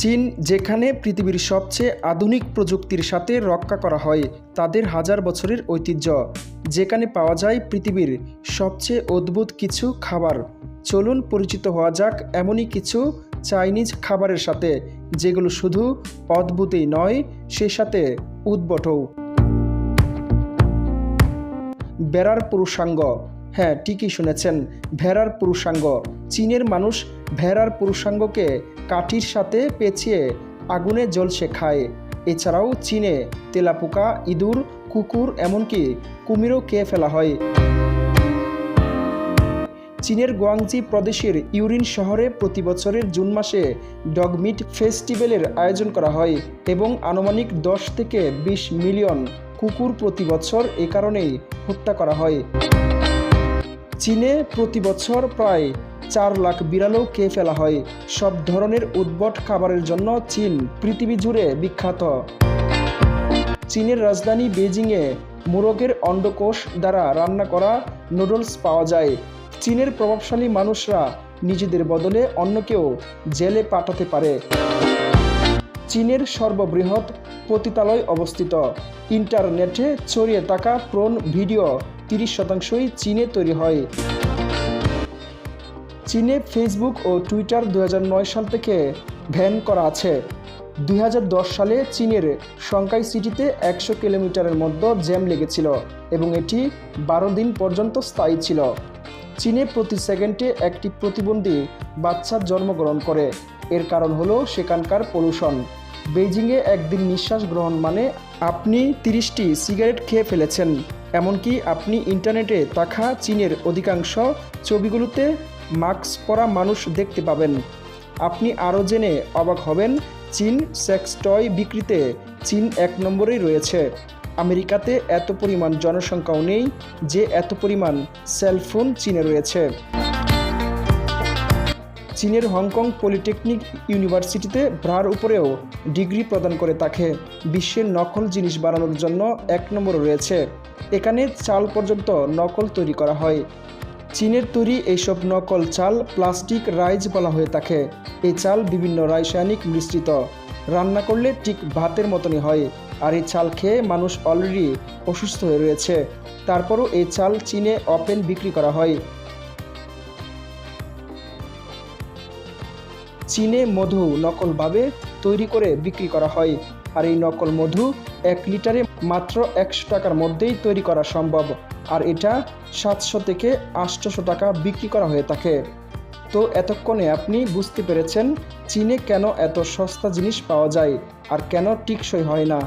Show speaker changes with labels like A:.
A: চীন, যেখানে পৃথিবীর সবচেয়ে আধুনিক প্রযুক্তির সাথে রক্ষা করা হয় তাদের হাজার বছরের ঐতিহ্য, যেখানে পাওয়া যায় পৃথিবীর সবচেয়ে অদ্ভুত কিছু খাবার। চলুন পরিচিত হওয়া যাক এমনই কিছু চাইনিজ খাবারের সাথে, যেগুলো শুধু অদ্ভুতই নয়, সেই সাথে উদ্ভটও। ভেড়ার পুরুষাঙ্গ। হ্যাঁ, ঠিকই শুনেছেন, ভেড়ার পুরুষাঙ্গ। চীনের মানুষ ভেড়ার পুরুষাঙ্গকে কাঠির সাথে পেঁচিয়ে আগুনে জ্বলসে খায়। এছাড়াও চীনে তেলাপোকা, ইঁদুর, কুকুর, এমনকি কুমিরও খেয়ে ফেলা হয়। চীনের গুয়াংজি প্রদেশের ইউরিন শহরে প্রতি বছরের জুন মাসে ডগ মিট ফেস্টিভ্যালের আয়োজন করা হয় এবং আনুমানিক 10 থেকে 20 মিলিয়ন কুকুর প্রতি বছর এ কারণেই হত্যা করা হয়। চীনে প্রতি বছর প্রায় 4 লাখ বিড়ালও খেয়ে ফেলা হয়। সব ধরনের উদ্ভট খাবারের জন্য চীন পৃথিবী জুড়ে বিখ্যাত। চীনের রাজধানী বেজিংয়ে মোরগের অন্ডকোষ দ্বারা রান্না করা নুডলস পাওয়া যায়। চীনের প্রভাবশালী মানুষরা নিজেদের বদলে অন্যকেও জেলে পাঠাতে পারে। চীনের সর্ববৃহৎ পতিতালয় অবস্থিত। ইন্টারনেটে ছড়িয়ে থাকা পোর্ন ভিডিও 30%ই চীনে তৈরি হয়। চীনে ফেসবুক ও টুইটার 2009 সাল থেকে ব্যান করা আছে। 2010 সালে চীনের সংকাই সিটিতে 100 কিলোমিটারের মধ্যে জ্যাম লেগেছিল এবং এটি 12 দিন পর্যন্ত স্থায়ী ছিল। চীনে প্রতি সেকেন্ডে একটি প্রতিবন্ধী বাচ্চা জন্মগ্রহণ করে। এর কারণ হলো সেখানকার পলিউশন। বেইজিংয়ে একদিন নিঃশ্বাস গ্রহণ মানে আপনি 30টি সিগারেট খেয়ে ফেলেছেন। এমনকি আপনি ইন্টারনেটে থাকা চীনের অধিকাংশ ছবিগুলোতে মাস্ক পরা মানুষ দেখতে পাবেন। আপনি আরও জেনে অবাক হবেন, চীন সেক্স টয় বিক্রিতে চীন 1 নম্বরেই রয়েছে। আমেরিকাতে এত পরিমাণ জনসংখ্যাও নেই যে এত পরিমাণ সেলফোন চীনে রয়েছে। চীনের হংকং পলিটেকনিক ইউনিভার্সিটিতে ব্রার উপরেও ডিগ্রি প্রদান করে তাকে বিশ্বের নকল জিনিস বানানোর জন্য 1 নম্বর রয়েছে। এখানে চাল পর্যন্ত নকল তৈরি করা হয়। চীনের তৈরি এইসব নকল চাল প্লাস্টিক রাইস বলা হয়ে থাকে। এই চাল বিভিন্ন রাসায়নিক মিশ্রিত। রান্না করলে ঠিক ভাতের মতনই হয়। আর এই চাল খেয়ে মানুষ অলরেডি অসুস্থ হয়ে রয়েছে। তারপরও এই চাল চীনে ওপেন বিক্রি করা হয়। চীনে মধু নকলভাবে তৈরি করে বিক্রি করা হয়। আর এই নকল মধু 1 লিটারে মাত্র 100 টাকার মধ্যেই তৈরি করা সম্ভব। আর এটা 700 থেকে 800 টাকা বিক্রি করা হয়ে থাকে। তো এতক্ষণে আপনি বুঝতে পেরেছেন চীনে কেন এত সস্তা জিনিস পাওয়া যায় আর কেন টিকসই হয় না।